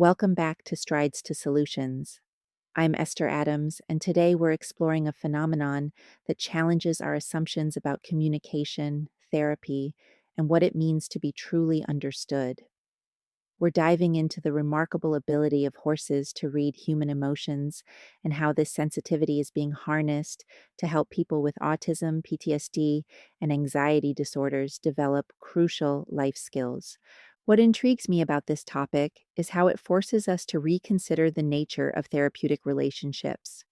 Welcome back to Strides to Solutions. I'm Esther Adams, and today we're exploring a phenomenon that challenges our assumptions about communication, therapy, and what it means to be truly understood. We're diving into the remarkable ability of horses to read human emotions and how this sensitivity is being harnessed to help people with autism, PTSD, and anxiety disorders develop crucial life skills. What intrigues me about this topic is how it forces us to reconsider the nature of therapeutic relationships.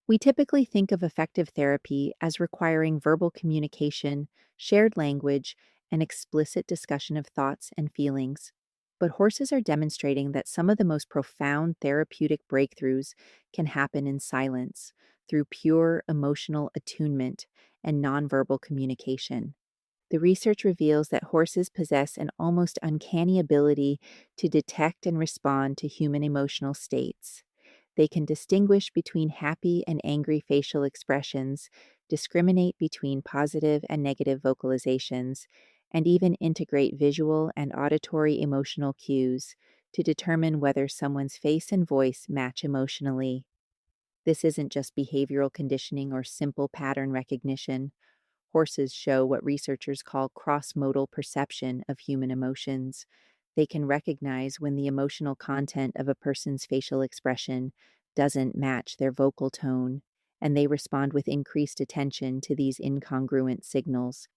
We typically think of effective therapy as requiring verbal communication, shared language, and explicit discussion of thoughts and feelings. But horses are demonstrating that some of the most profound therapeutic breakthroughs can happen in silence through pure emotional attunement and nonverbal communication. The research reveals that horses possess an almost uncanny ability to detect and respond to human emotional states. They can distinguish between happy and angry facial expressions, discriminate between positive and negative vocalizations, and even integrate visual and auditory emotional cues to determine whether someone's face and voice match emotionally. This isn't just behavioral conditioning or simple pattern recognition. Horses show what researchers call cross-modal perception of human emotions. They can recognize when the emotional content of a person's facial expression doesn't match their vocal tone, and they respond with increased attention to these incongruent signals.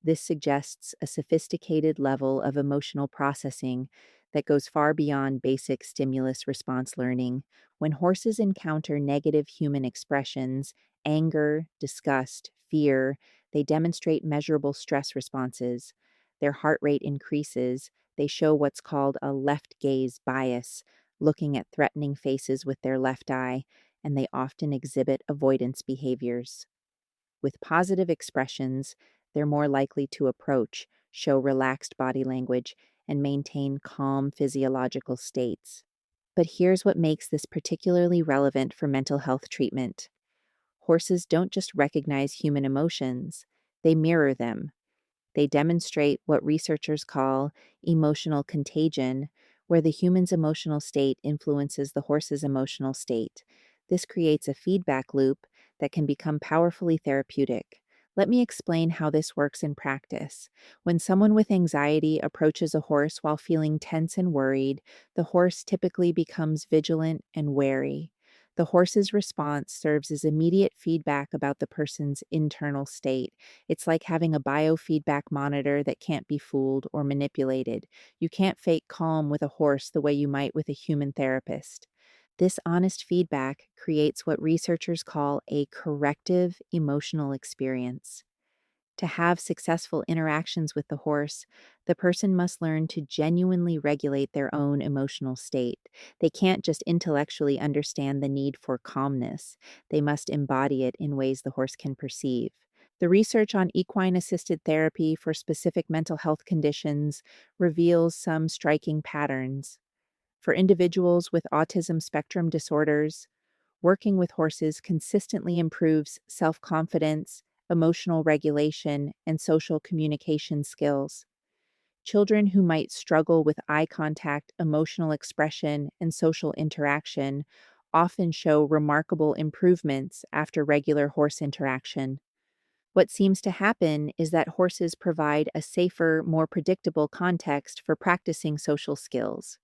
This suggests a sophisticated level of emotional processing that goes far beyond basic stimulus response learning. When horses encounter negative human expressions, anger, disgust, fear, they demonstrate measurable stress responses. Their heart rate increases. They show what's called a left gaze bias, looking at threatening faces with their left eye, and they often exhibit avoidance behaviors. With positive expressions, they're more likely to approach, show relaxed body language, and maintain calm physiological states. But here's what makes this particularly relevant for mental health treatment. Horses don't just recognize human emotions, they mirror them. They demonstrate what researchers call emotional contagion, where the human's emotional state influences the horse's emotional state. This creates a feedback loop that can become powerfully therapeutic. Let me explain how this works in practice. When someone with anxiety approaches a horse while feeling tense and worried, the horse typically becomes vigilant and wary. The horse's response serves as immediate feedback about the person's internal state. It's like having a biofeedback monitor that can't be fooled or manipulated. You can't fake calm with a horse the way you might with a human therapist. This honest feedback creates what researchers call a corrective emotional experience. To have successful interactions with the horse, the person must learn to genuinely regulate their own emotional state. They can't just intellectually understand the need for calmness, they must embody it in ways the horse can perceive. The research on equine-assisted therapy for specific mental health conditions reveals some striking patterns. For individuals with autism spectrum disorders, working with horses consistently improves self confidence, emotional regulation, and social communication skills. Children who might struggle with eye contact, emotional expression, and social interaction often show remarkable improvements after regular horse interaction. What seems to happen is that horses provide a safer, more predictable context for practicing social skills.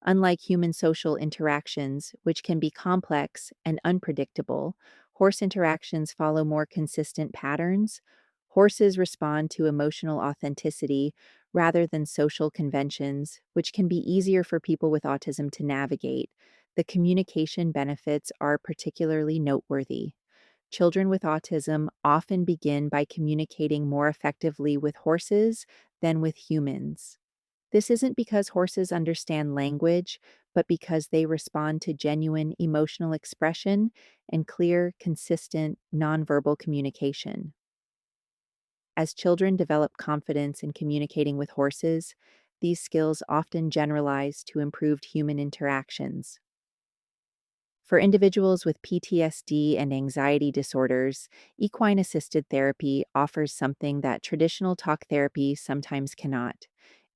Unlike human social interactions, which can be complex and unpredictable, horse interactions follow more consistent patterns. Horses respond to emotional authenticity rather than social conventions, which can be easier for people with autism to navigate. The communication benefits are particularly noteworthy. Children with autism often begin by communicating more effectively with horses than with humans. This isn't because horses understand language, but because they respond to genuine emotional expression and clear, consistent, nonverbal communication. As children develop confidence in communicating with horses, these skills often generalize to improved human interactions. For individuals with PTSD and anxiety disorders, equine assisted therapy offers something that traditional talk therapy sometimes cannot.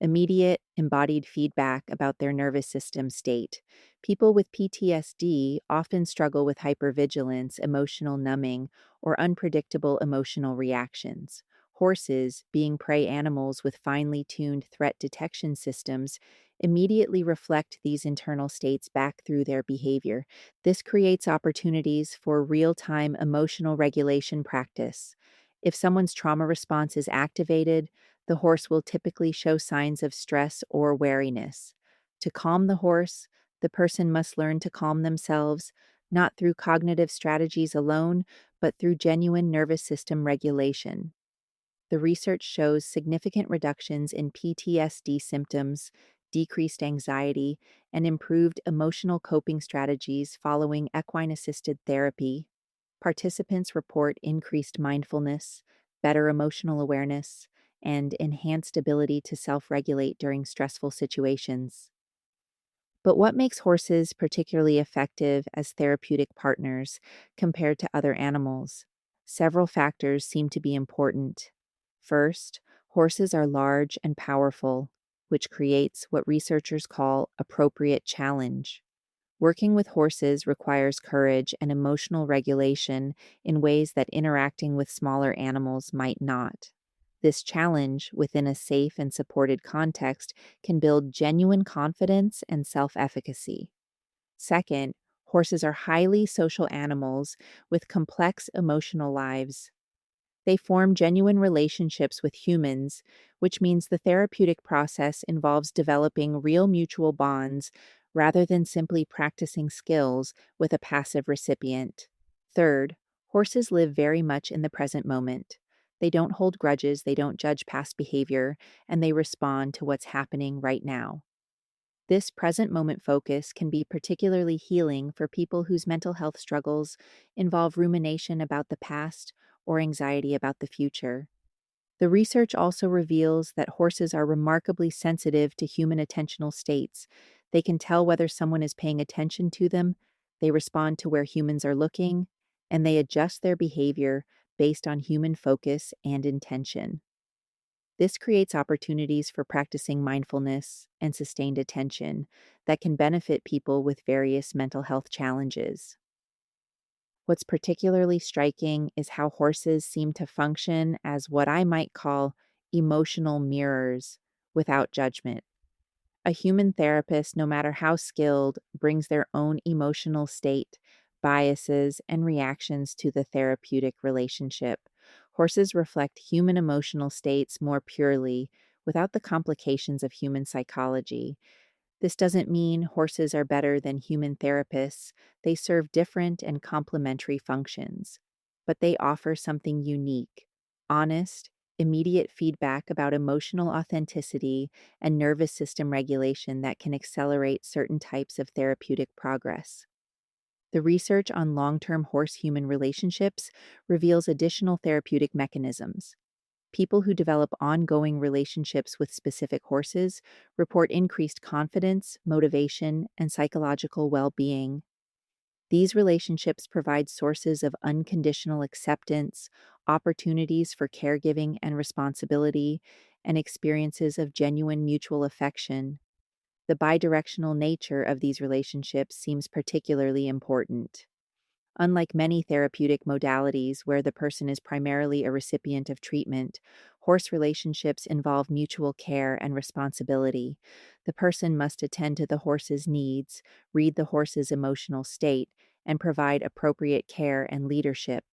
Immediate, embodied feedback about their nervous system state. People with PTSD often struggle with hypervigilance, emotional numbing, or unpredictable emotional reactions. Horses, being prey animals with finely tuned threat detection systems, immediately reflect these internal states back through their behavior. This creates opportunities for real time emotional regulation practice. If someone's trauma response is activated, the horse will typically show signs of stress or wariness. To calm the horse, the person must learn to calm themselves, not through cognitive strategies alone, but through genuine nervous system regulation. The research shows significant reductions in PTSD symptoms, decreased anxiety, and improved emotional coping strategies following equine assisted therapy. Participants report increased mindfulness, better emotional awareness, and enhanced ability to self regulate during stressful situations. But what makes horses particularly effective as therapeutic partners compared to other animals? Several factors seem to be important. First, horses are large and powerful, which creates what researchers call appropriate challenge. Working with horses requires courage and emotional regulation in ways that interacting with smaller animals might not. This challenge, within a safe and supported context, can build genuine confidence and self efficacy. Second, horses are highly social animals with complex emotional lives. They form genuine relationships with humans, which means the therapeutic process involves developing real mutual bonds rather than simply practicing skills with a passive recipient. Third, horses live very much in the present moment. They don't hold grudges, they don't judge past behavior, and they respond to what's happening right now. This present moment focus can be particularly healing for people whose mental health struggles involve rumination about the past or anxiety about the future. The research also reveals that horses are remarkably sensitive to human attentional states. They can tell whether someone is paying attention to them, they respond to where humans are looking, and they adjust their behavior based on human focus and intention. This creates opportunities for practicing mindfulness and sustained attention that can benefit people with various mental health challenges. What's particularly striking is how horses seem to function as what I might call emotional mirrors without judgment. A human therapist, no matter how skilled, brings their own emotional state, biases, and reactions to the therapeutic relationship. Horses reflect human emotional states more purely, without the complications of human psychology. This doesn't mean horses are better than human therapists. They serve different and complementary functions, but they offer something unique: honest, immediate feedback about emotional authenticity and nervous system regulation that can accelerate certain types of therapeutic progress. The research on long term horse human relationships reveals additional therapeutic mechanisms. People who develop ongoing relationships with specific horses report increased confidence, motivation, and psychological well being. These relationships provide sources of unconditional acceptance, opportunities for caregiving and responsibility, and experiences of genuine mutual affection. The bidirectional nature of these relationships seems particularly important. Unlike many therapeutic modalities where the person is primarily a recipient of treatment, horse relationships involve mutual care and responsibility. The person must attend to the horse's needs, read the horse's emotional state, and provide appropriate care and leadership.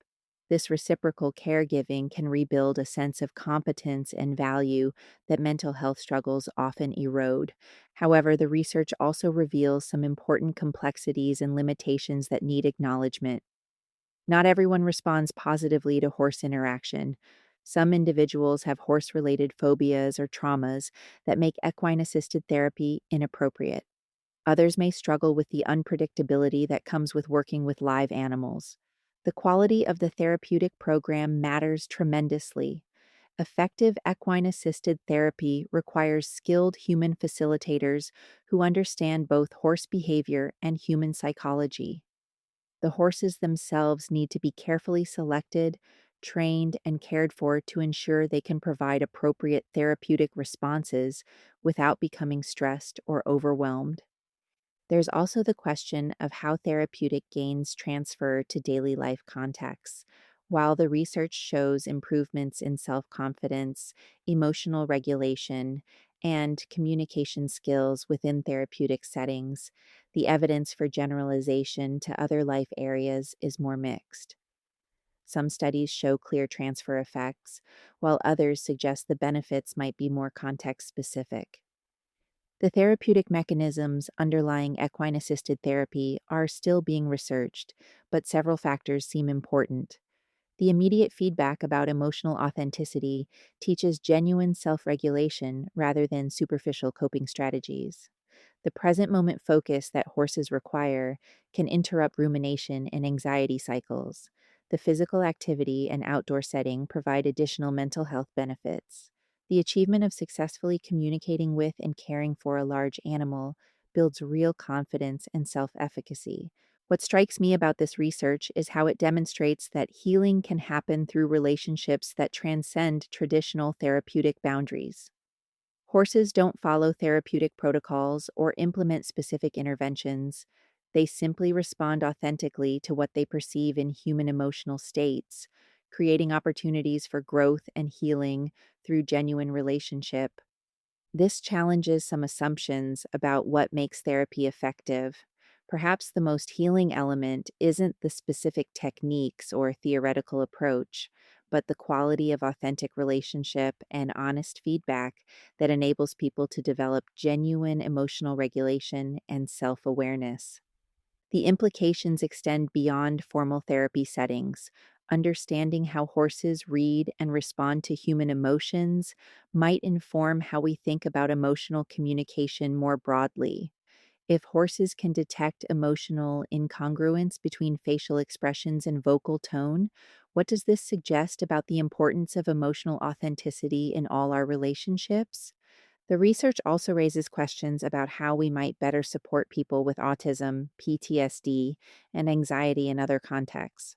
This reciprocal caregiving can rebuild a sense of competence and value that mental health struggles often erode. However, the research also reveals some important complexities and limitations that need acknowledgement. Not everyone responds positively to horse interaction. Some individuals have horse related phobias or traumas that make equine assisted therapy inappropriate. Others may struggle with the unpredictability that comes with working with live animals. The quality of the therapeutic program matters tremendously. Effective equine assisted therapy requires skilled human facilitators who understand both horse behavior and human psychology. The horses themselves need to be carefully selected, trained, and cared for to ensure they can provide appropriate therapeutic responses without becoming stressed or overwhelmed. There's also the question of how therapeutic gains transfer to daily life contexts. While the research shows improvements in self confidence, emotional regulation, and communication skills within therapeutic settings, the evidence for generalization to other life areas is more mixed. Some studies show clear transfer effects, while others suggest the benefits might be more context specific. The therapeutic mechanisms underlying equine assisted therapy are still being researched, but several factors seem important. The immediate feedback about emotional authenticity teaches genuine self regulation rather than superficial coping strategies. The present moment focus that horses require can interrupt rumination and anxiety cycles. The physical activity and outdoor setting provide additional mental health benefits. The achievement of successfully communicating with and caring for a large animal builds real confidence and self efficacy. What strikes me about this research is how it demonstrates that healing can happen through relationships that transcend traditional therapeutic boundaries. Horses don't follow therapeutic protocols or implement specific interventions. They simply respond authentically to what they perceive in human emotional states, creating opportunities for growth and healing through genuine relationship. This challenges some assumptions about what makes therapy effective. Perhaps the most healing element isn't the specific techniques or theoretical approach, but the quality of authentic relationship and honest feedback that enables people to develop genuine emotional regulation and self awareness. The implications extend beyond formal therapy settings. Understanding how horses read and respond to human emotions might inform how we think about emotional communication more broadly. If horses can detect emotional incongruence between facial expressions and vocal tone, what does this suggest about the importance of emotional authenticity in all our relationships? The research also raises questions about how we might better support people with autism, PTSD, and anxiety in other contexts.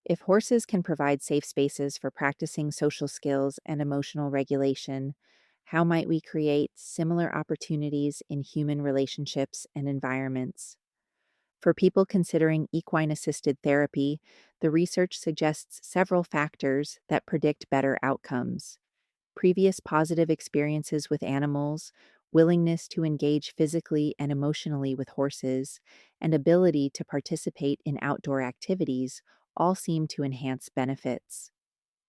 If horses can provide safe spaces for practicing social skills and emotional regulation, how might we create similar opportunities in human relationships and environments? For people considering equine assisted therapy, the research suggests several factors that predict better outcomes: previous positive experiences with animals, willingness to engage physically and emotionally with horses, and ability to participate in outdoor activities all seem to enhance benefits.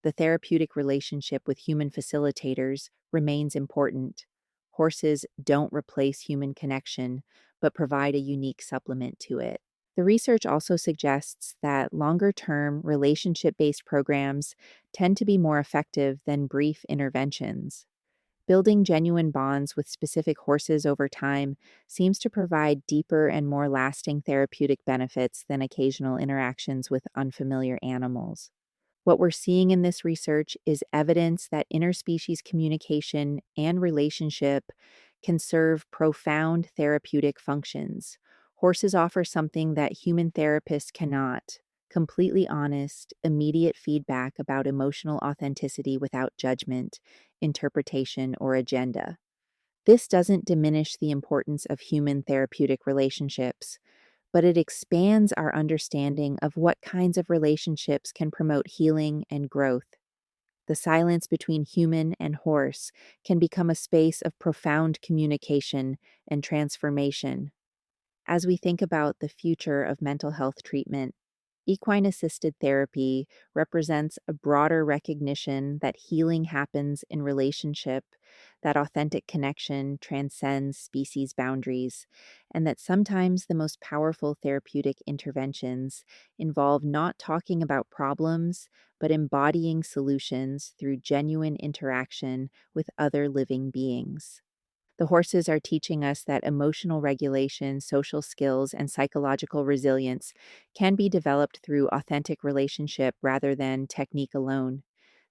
The therapeutic relationship with human facilitators remains important. Horses don't replace human connection, but provide a unique supplement to it. The research also suggests that longer term relationship based programs tend to be more effective than brief interventions. Building genuine bonds with specific horses over time seems to provide deeper and more lasting therapeutic benefits than occasional interactions with unfamiliar animals. What we're seeing in this research is evidence that interspecies communication and relationship can serve profound therapeutic functions. Horses offer something that human therapists cannot: completely honest, immediate feedback about emotional authenticity without judgment, interpretation, or agenda. This doesn't diminish the importance of human therapeutic relationships, but it expands our understanding of what kinds of relationships can promote healing and growth. The silence between human and horse can become a space of profound communication and transformation. As we think about the future of mental health treatment, equine assisted therapy represents a broader recognition that healing happens in relationship, that authentic connection transcends species boundaries, and that sometimes the most powerful therapeutic interventions involve not talking about problems, but embodying solutions through genuine interaction with other living beings. The horses are teaching us that emotional regulation, social skills, and psychological resilience can be developed through authentic relationship rather than technique alone.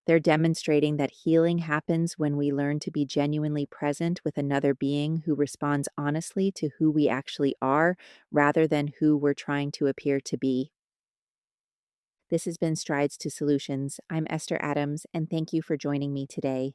They're demonstrating that healing happens when we learn to be genuinely present with another being who responds honestly to who we actually are rather than who we're trying to appear to be. This has been Strides to Solutions. I'm Esther Adams, and thank you for joining me today.